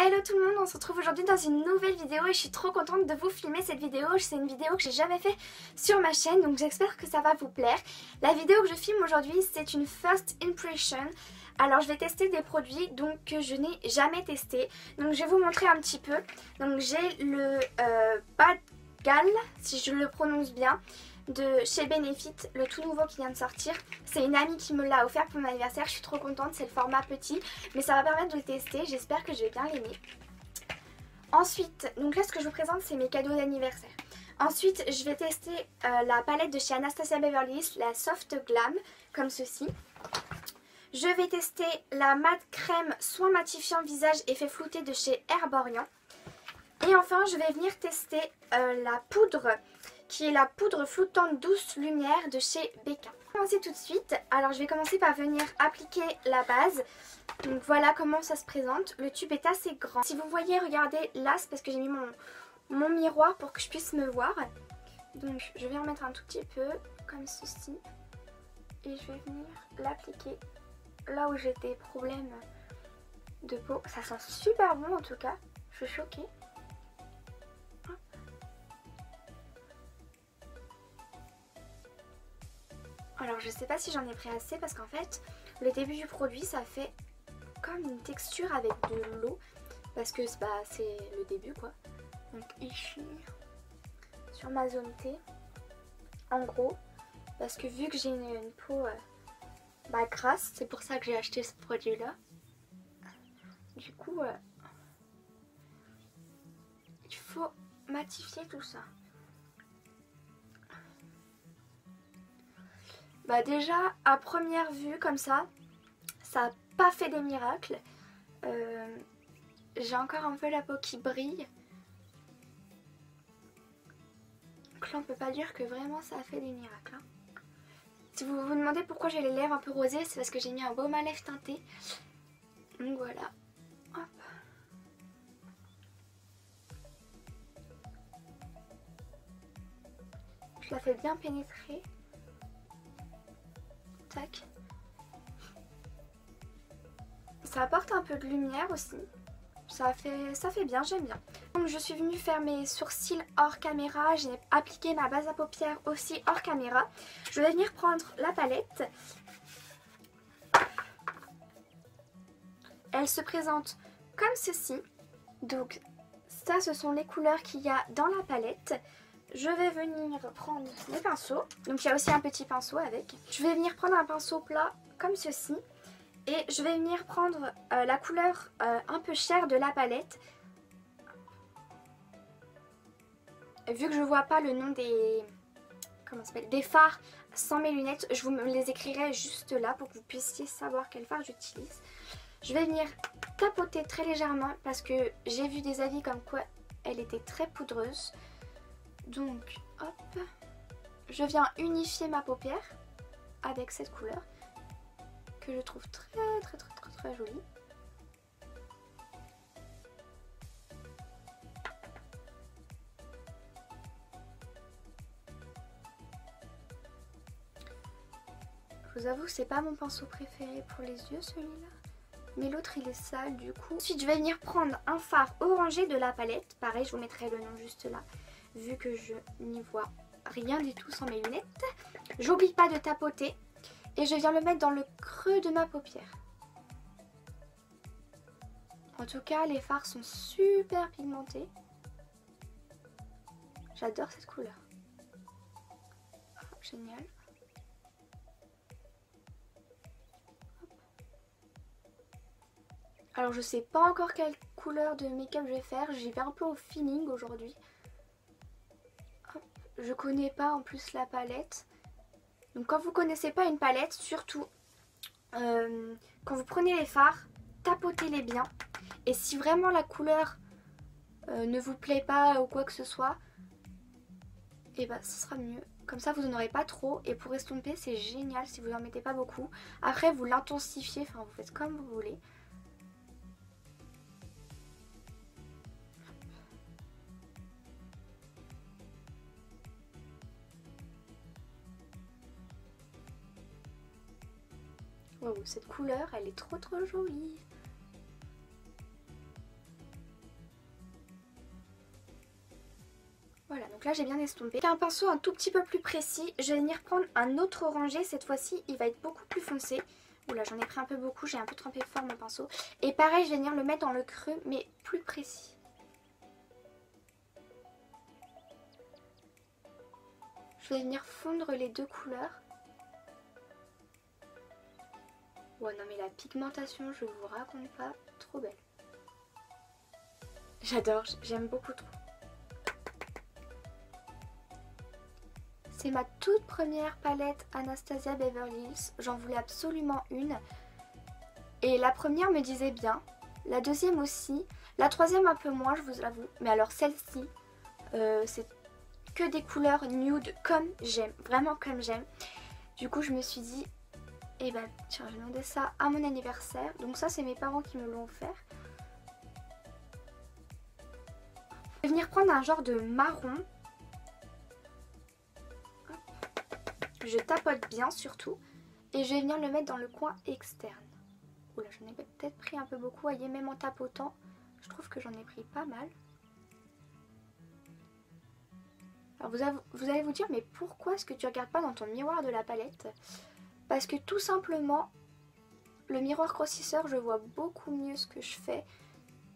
Hello tout le monde, on se retrouve aujourd'hui dans une nouvelle vidéo et je suis trop contente de vous filmer cette vidéo. C'est une vidéo que j'ai jamais fait sur ma chaîne, donc j'espère que ça va vous plaire. La vidéo que je filme aujourd'hui, c'est une first impression. Alors je vais tester des produits donc que je n'ai jamais testé. Donc je vais vous montrer un petit peu. Donc j'ai le Bad Gal, si je le prononce bien, de chez Benefit, le tout nouveau qui vient de sortir. C'est une amie qui me l'a offert pour mon anniversaire, je suis trop contente, c'est le format petit, mais ça va permettre de le tester, j'espère que je vais bien l'aimer. Ensuite, donc là ce que je vous présente c'est mes cadeaux d'anniversaire. Ensuite je vais tester la palette de chez Anastasia Beverly Hills, la Soft Glam, comme ceci. Je vais tester la mat crème soin matifiant visage effet flouté de chez Herborian. Et enfin je vais venir tester la poudre qui est la poudre flottante douce lumière de chez Becca. On va commencer tout de suite. Alors je vais commencer par venir appliquer la base. Donc voilà comment ça se présente. Le tube est assez grand. Si vous voyez, regardez là, c'est parce que j'ai mis mon miroir pour que je puisse me voir. Donc je vais en mettre un tout petit peu comme ceci. Et je vais venir l'appliquer là où j'ai des problèmes de peau. Ça sent super bon en tout cas. Je suis choquée. Alors je sais pas si j'en ai pris assez parce qu'en fait le début du produit ça fait comme une texture avec de l'eau parce que c'est le début quoi. Donc ici sur ma zone T en gros, parce que vu que j'ai une peau grasse, c'est pour ça que j'ai acheté ce produit là. Du coup il faut matifier tout ça. Bah déjà à première vue comme ça n'a pas fait des miracles. J'ai encore un peu la peau qui brille. Donc là on peut pas dire que vraiment ça a fait des miracles. Hein. Si vous vous demandez pourquoi j'ai les lèvres un peu rosées, c'est parce que j'ai mis un baume à lèvres teinté. Donc voilà. Hop. Je la fais bien pénétrer. Tac. Ça apporte un peu de lumière aussi. Ça fait bien, j'aime bien. Donc je suis venue faire mes sourcils hors caméra. J'ai appliqué ma base à paupières aussi hors caméra. Je vais venir prendre la palette. Elle se présente comme ceci. Donc ça ce sont les couleurs qu'il y a dans la palette. Je vais venir prendre mes pinceaux. Donc il y a aussi un petit pinceau avec. Je vais venir prendre un pinceau plat comme ceci. Et je vais venir prendre la couleur un peu chère de la palette. Vu que je vois pas le nom des fards sans mes lunettes, je vous les écrirai juste là pour que vous puissiez savoir quel fard j'utilise. Je vais venir tapoter très légèrement parce que j'ai vu des avis comme quoi elle était très poudreuse. Donc hop, je viens unifier ma paupière avec cette couleur que je trouve très jolie. Je vous avoue que c'est pas mon pinceau préféré pour les yeux celui-là, mais l'autre il est sale du coup. Ensuite je vais venir prendre un fard orangé de la palette, pareil je vous mettrai le nom juste là, vu que je n'y vois rien du tout sans mes lunettes. J'oublie pas de tapoter et je viens le mettre dans le creux de ma paupière. En tout cas les fards sont super pigmentés. J'adore cette couleur. Oh, génial. Alors je sais pas encore quelle couleur de make-up je vais faire, j'y vais un peu au feeling aujourd'hui. Je connais pas en plus la palette. Donc quand vous connaissez pas une palette, surtout quand vous prenez les fards, tapotez-les bien. Et si vraiment la couleur ne vous plaît pas ou quoi que ce soit, et bah ce sera mieux. Comme ça vous n'en aurez pas trop et pour estomper c'est génial si vous en mettez pas beaucoup. Après vous l'intensifiez, enfin vous faites comme vous voulez. Wow, cette couleur elle est trop jolie. Voilà, donc là j'ai bien estompé. Avec un pinceau un tout petit peu plus précis, je vais venir prendre un autre orangé. Cette fois-ci, il va être beaucoup plus foncé. Oula, j'en ai pris un peu beaucoup, j'ai un peu trempé fort mon pinceau. Et pareil, je vais venir le mettre dans le creux, mais plus précis. Je vais venir fondre les deux couleurs. Ouais, non mais la pigmentation, je vous raconte pas, trop belle. J'adore, j'aime beaucoup trop. C'est ma toute première palette Anastasia Beverly Hills. J'en voulais absolument une. Et la première me disait bien. La deuxième aussi. La troisième un peu moins, je vous l'avoue. Mais alors celle-ci, c'est que des couleurs nude comme j'aime. Vraiment comme j'aime. Du coup, je me suis dit, eh ben tiens, je vais demander ça à mon anniversaire. Donc ça, c'est mes parents qui me l'ont offert. Je vais venir prendre un genre de marron. Je tapote bien surtout et je vais venir le mettre dans le coin externe. Oula, j'en ai peut-être pris un peu beaucoup, voyez, même en tapotant, je trouve que j'en ai pris pas mal. Alors vous allez vous dire, mais pourquoi est-ce que tu regardes pas dans ton miroir de la palette? Parce que tout simplement, le miroir grossisseur, je vois beaucoup mieux ce que je fais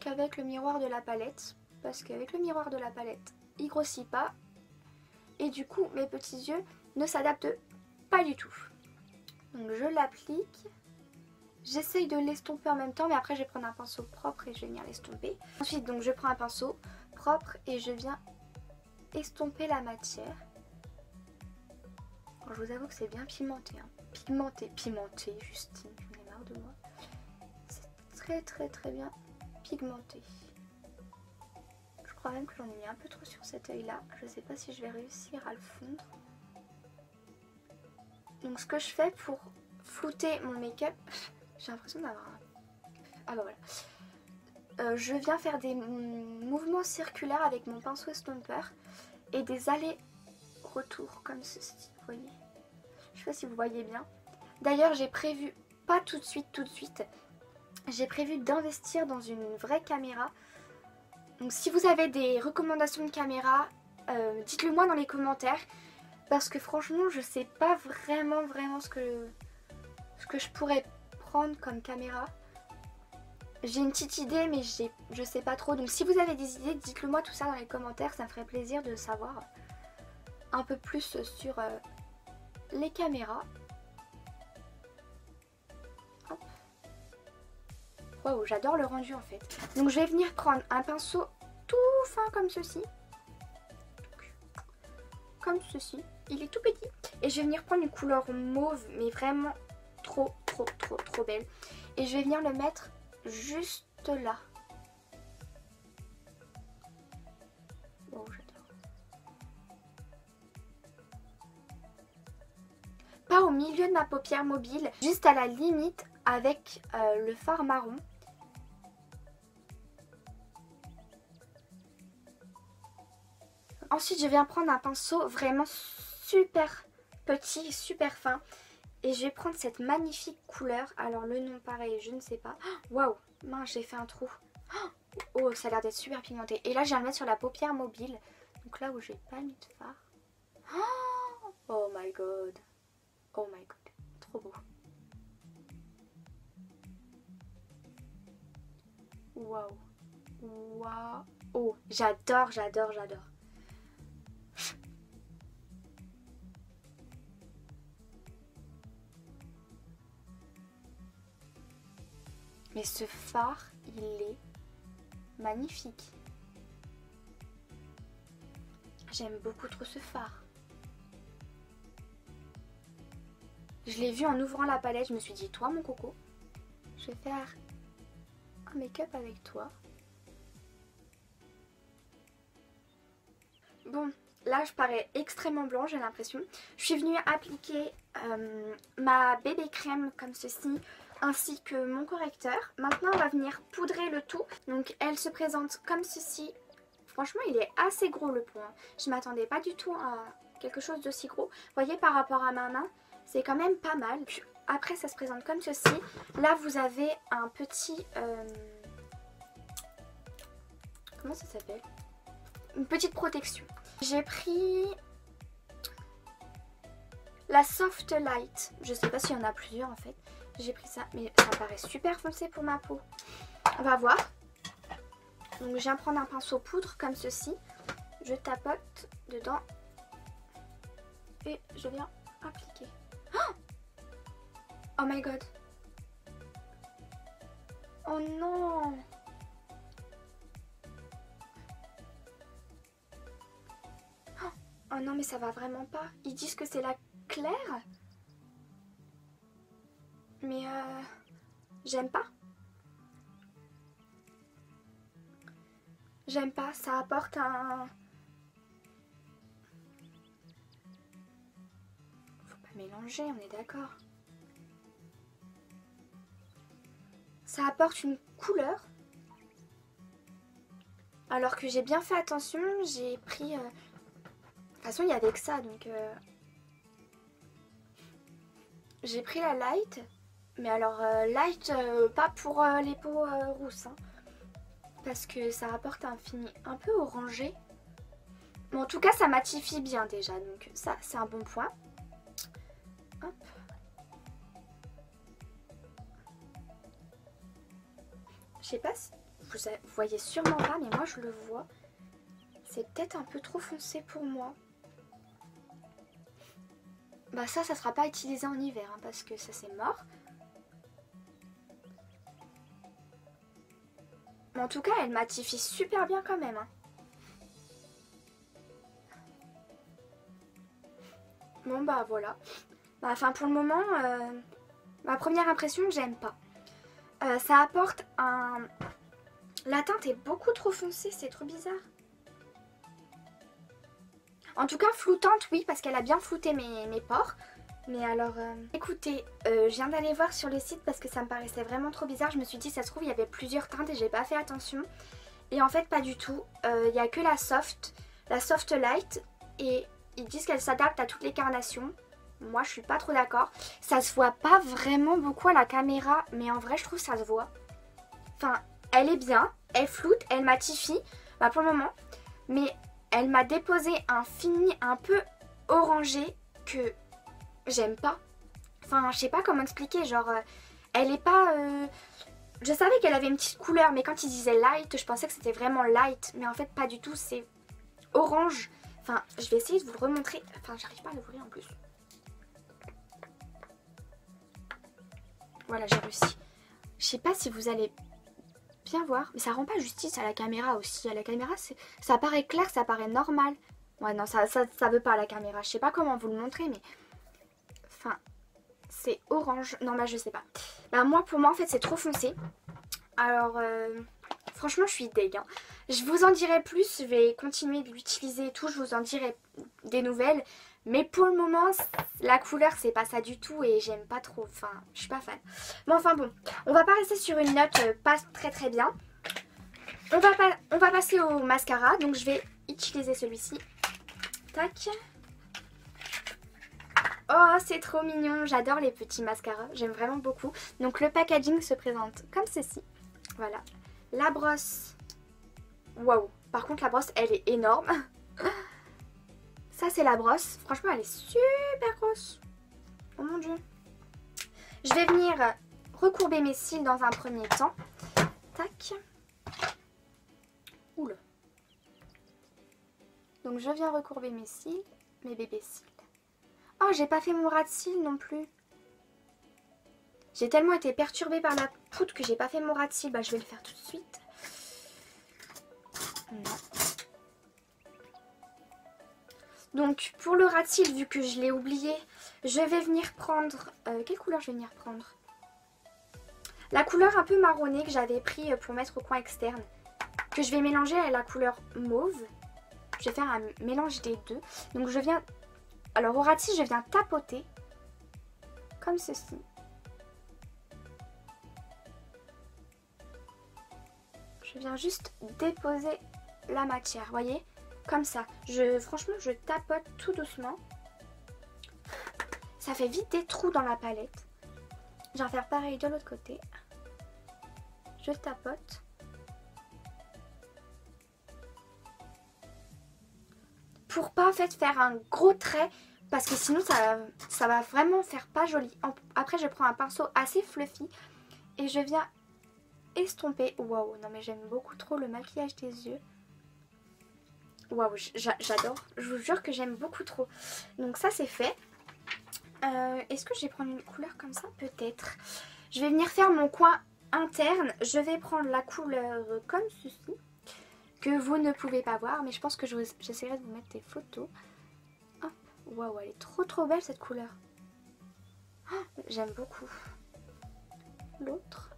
qu'avec le miroir de la palette. Parce qu'avec le miroir de la palette, il grossit pas. Et du coup, mes petits yeux ne s'adapte pas du tout. Donc je l'applique. J'essaye de l'estomper en même temps, mais après je vais prendre un pinceau propre et je vais venir l'estomper. Ensuite, donc je prends un pinceau propre et je viens estomper la matière. Alors, je vous avoue que c'est bien pimenté. Hein. Pimenté, Justine, j'en ai marre de moi. C'est très bien pigmenté. Je crois même que j'en ai mis un peu trop sur cet œil là. Je ne sais pas si je vais réussir à le fondre. Donc ce que je fais pour flouter mon make-up, j'ai l'impression d'avoir un... Ah bah voilà. Je viens faire des mouvements circulaires avec mon pinceau estomper et des allers-retours comme ceci, vous voyez. Je sais pas si vous voyez bien. D'ailleurs j'ai prévu, pas tout de suite, j'ai prévu d'investir dans une vraie caméra. Donc si vous avez des recommandations de caméra, dites-le moi dans les commentaires. Parce que franchement, je sais pas vraiment ce que je pourrais prendre comme caméra. J'ai une petite idée, mais je sais pas trop. Donc si vous avez des idées, dites-le moi tout ça dans les commentaires. Ça me ferait plaisir de savoir un peu plus sur les caméras. Waouh, j'adore le rendu en fait. Donc je vais venir prendre un pinceau tout fin comme ceci. Comme ceci. Il est tout petit. Et je vais venir prendre une couleur mauve, mais vraiment trop belle. Et je vais venir le mettre juste là. Oh, j'adore. Pas au milieu de ma paupière mobile, juste à la limite avec le fard marron. Ensuite, je viens prendre un pinceau vraiment super petit, super fin. Et je vais prendre cette magnifique couleur. Alors le nom pareil, je ne sais pas. Waouh, mince, j'ai fait un trou. Oh, ça a l'air d'être super pigmenté. Et là, je viens le mettre sur la paupière mobile. Donc là où j'ai pas mis de fard. Oh my god. Oh my god. Trop beau. Waouh. Waouh. Oh, j'adore. Mais ce fard, il est magnifique. J'aime beaucoup trop ce fard. Je l'ai vu en ouvrant la palette, je me suis dit, toi mon coco, je vais faire un make-up avec toi. Bon, là je parais extrêmement blanche, j'ai l'impression. Je suis venue appliquer ma bébé crème comme ceci, ainsi que mon correcteur. Maintenant on va venir poudrer le tout. Donc elle se présente comme ceci. Franchement il est assez gros le pot. Je m'attendais pas du tout à quelque chose d'aussi gros. Vous voyez par rapport à ma main, c'est quand même pas mal. Puis après ça se présente comme ceci. Là vous avez un petit... comment ça s'appelle? Une petite protection. J'ai pris la Soft Light. Je sais pas s'il y en a plusieurs en fait. J'ai pris ça, mais ça paraît super foncé pour ma peau. On va voir. Donc je viens prendre un pinceau poudre comme ceci. Je tapote dedans. Et je viens appliquer. Oh my god. Oh non. Oh non mais ça va vraiment pas. Ils disent que c'est la claire. Mais j'aime pas. J'aime pas. Ça apporte un... Faut pas mélanger, on est d'accord. Ça apporte une couleur. Alors que j'ai bien fait attention. J'ai pris... De toute façon, il y avait que ça, donc... J'ai pris la light. Mais alors, light, pas pour les peaux rousses. Hein, parce que ça apporte un fini un peu orangé. Mais en tout cas, ça matifie bien déjà. Donc ça, c'est un bon point. Hop. Je sais pas si vous voyez sûrement pas, mais moi je le vois. C'est peut-être un peu trop foncé pour moi. Bah ça sera pas utilisé en hiver, hein, parce que ça c'est mort. Mais en tout cas, elle matifie super bien quand même. Hein. Bon bah voilà. Bah, enfin pour le moment, ma première impression, j'aime pas. Ça apporte un... La teinte est beaucoup trop foncée, c'est trop bizarre. En tout cas floutante oui, parce qu'elle a bien flouté mes pores. Mais alors, écoutez, je viens d'aller voir sur le site parce que ça me paraissait vraiment trop bizarre. Je me suis dit, ça se trouve, il y avait plusieurs teintes et j'ai pas fait attention. Et en fait, pas du tout. Il n'y a que la soft light. Et ils disent qu'elle s'adapte à toutes les carnations. Moi, je suis pas trop d'accord. Ça se voit pas vraiment beaucoup à la caméra, mais en vrai, je trouve que ça se voit. Enfin, elle est bien, elle floute, elle matifie, bah pour le moment. Mais elle m'a déposé un fini un peu orangé que... j'aime pas. Enfin, je sais pas comment expliquer, genre, elle est pas... Je savais qu'elle avait une petite couleur, mais quand ils disaient light, je pensais que c'était vraiment light. Mais en fait, pas du tout, c'est orange. Enfin, je vais essayer de vous le remontrer. Enfin, j'arrive pas à l'ouvrir en plus. Voilà, j'ai réussi. Je sais pas si vous allez bien voir, mais ça rend pas justice à la caméra aussi. À la caméra, ça paraît clair, ça paraît normal. Ouais, non, ça veut pas à la caméra. Je sais pas comment vous le montrer, mais... Enfin, c'est orange. Non, bah je sais pas. Bah moi, pour moi, en fait, c'est trop foncé. Alors, franchement, je suis deg. Hein. Je vous en dirai plus. Je vais continuer de l'utiliser et tout. Je vous en dirai des nouvelles. Mais pour le moment, la couleur, c'est pas ça du tout. Et j'aime pas trop. Enfin, je suis pas fan. Mais enfin bon, on va pas rester sur une note pas très très bien. On va passer au mascara. Donc, je vais utiliser celui-ci. Tac. Oh, c'est trop mignon, j'adore les petits mascaras, j'aime vraiment beaucoup. Donc le packaging se présente comme ceci. Voilà, la brosse. Waouh, par contre la brosse elle est énorme. Ça c'est la brosse, franchement elle est super grosse. Oh mon dieu. Je vais venir recourber mes cils dans un premier temps. Tac. Oula. Donc je viens recourber mes cils, mes bébés cils. Oh, j'ai pas fait mon ras de cils non plus. J'ai tellement été perturbée par la poudre que j'ai pas fait mon ras de cils. Bah, je vais le faire tout de suite. Non. Donc, pour le ras de cils, vu que je l'ai oublié, je vais venir prendre... quelle couleur je vais venir prendre? La couleur un peu marronnée que j'avais pris pour mettre au coin externe. Que je vais mélanger à la couleur mauve. Je vais faire un mélange des deux. Donc, je viens... Alors au ras de cils, je viens tapoter comme ceci. Je viens juste déposer la matière, vous voyez, comme ça. Franchement, je tapote tout doucement. Ça fait vite des trous dans la palette. Je vais faire pareil de l'autre côté. Je tapote. pour pas en fait faire un gros trait parce que sinon ça va vraiment faire pas joli. Après je prends un pinceau assez fluffy et je viens estomper. Waouh, non mais j'aime beaucoup trop le maquillage des yeux. Waouh, j'adore. Je vous jure que j'aime beaucoup trop. Donc ça c'est fait. Est-ce que je vais prendre une couleur comme ça? Peut-être. Je vais venir faire mon coin interne. Je vais prendre la couleur comme ceci, que vous ne pouvez pas voir, mais je pense que j'essaierai de vous mettre des photos. Hop. Waouh, elle est trop belle cette couleur. Oh, j'aime beaucoup. L'autre.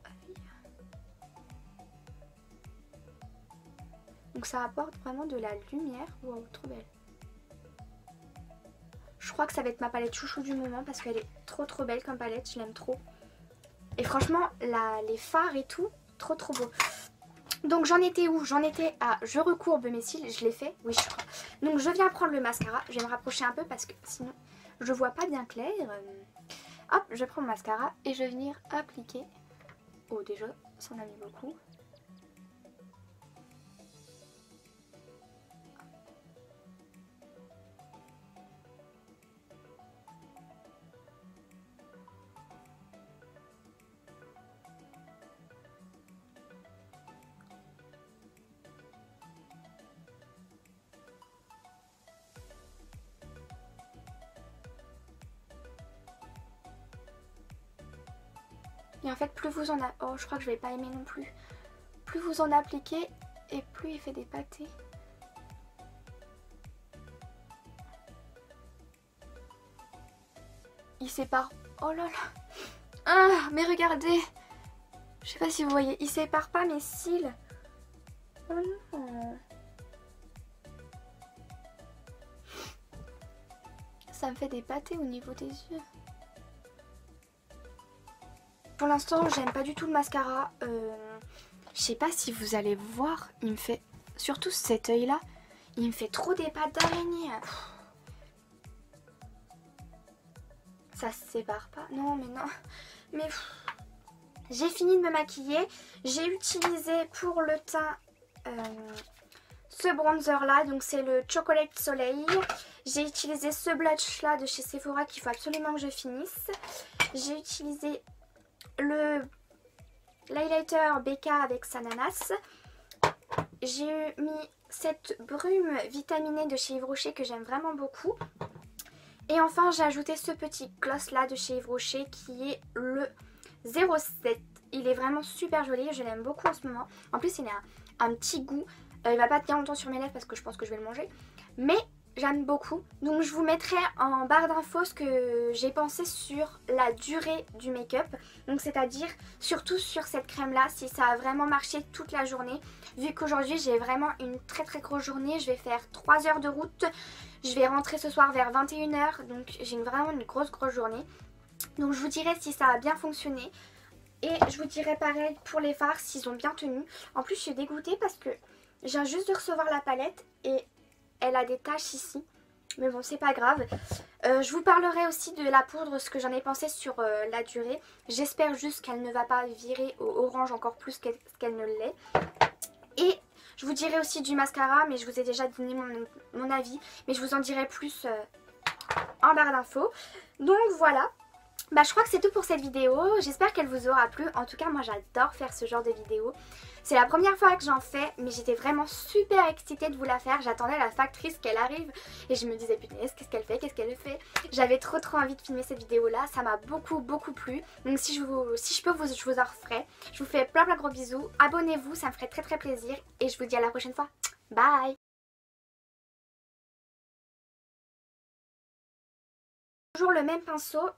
Donc ça apporte vraiment de la lumière. Waouh, trop belle. Je crois que ça va être ma palette chouchou du moment parce qu'elle est trop belle comme palette, je l'aime trop. Et franchement, les fards et tout, trop beau. Donc j'en étais où? J'en étais à je recourbe mes cils, je l'ai fait, oui je crois. Donc je viens prendre le mascara, je vais me rapprocher un peu parce que sinon je vois pas bien clair. Hop, je prends le mascara et je vais venir appliquer. Oh déjà, ça en a mis beaucoup. Et en fait plus vous en a... Oh je crois que je vais pas aimer non plus. Plus vous en appliquez et plus il fait des pâtés. Il sépare... Oh là là. Ah mais regardez. Je sais pas si vous voyez. Il sépare pas mes cils. Oh non. Ça me fait des pâtés au niveau des yeux. Pour l'instant, j'aime pas du tout le mascara. Je sais pas si vous allez voir, il me fait, surtout cet œil là, il me fait trop des pattes d'araignée. Ça se sépare pas. Non mais non. Mais j'ai fini de me maquiller. J'ai utilisé pour le teint ce bronzer là. Donc c'est le Chocolate Soleil. J'ai utilisé ce blush là de chez Sephora qu'il faut absolument que je finisse. J'ai utilisé l'highlighter BK avec Sananas. J'ai mis cette brume vitaminée de chez Yves Rocher que j'aime vraiment beaucoup. Et enfin j'ai ajouté ce petit gloss là de chez Yves Rocher qui est le 07. Il est vraiment super joli, je l'aime beaucoup en ce moment. En plus il a un petit goût. Il va pas tenir longtemps sur mes lèvres parce que je pense que je vais le manger. Mais j'aime beaucoup. Donc je vous mettrai en barre d'infos ce que j'ai pensé sur la durée du make-up. Donc c'est-à-dire surtout sur cette crème là, si ça a vraiment marché toute la journée. Vu qu'aujourd'hui j'ai vraiment une très grosse journée. Je vais faire 3 heures de route. Je vais rentrer ce soir vers 21 h. Donc j'ai vraiment une grosse journée. Donc je vous dirai si ça a bien fonctionné. Et je vous dirai pareil pour les fards s'ils ont bien tenu. En plus je suis dégoûtée parce que je viens juste de recevoir la palette et elle a des taches ici, mais bon c'est pas grave. Je vous parlerai aussi de la poudre, ce que j'en ai pensé sur la durée. J'espère juste qu'elle ne va pas virer au orange encore plus qu'elle ne l'est. Et je vous dirai aussi du mascara, mais je vous ai déjà donné mon avis. Mais je vous en dirai plus en barre d'infos. Donc voilà. Bah, je crois que c'est tout pour cette vidéo, j'espère qu'elle vous aura plu. En tout cas moi j'adore faire ce genre de vidéo. C'est la première fois que j'en fais, mais j'étais vraiment super excitée de vous la faire. J'attendais la factrice qu'elle arrive et je me disais punaise qu'est-ce qu'elle fait, qu'est-ce qu'elle fait. J'avais trop envie de filmer cette vidéo là, ça m'a beaucoup plu. Donc si je peux je vous en referai. Je vous fais plein gros bisous, abonnez-vous, ça me ferait très plaisir. Et je vous dis à la prochaine fois, bye. Toujours le même pinceau.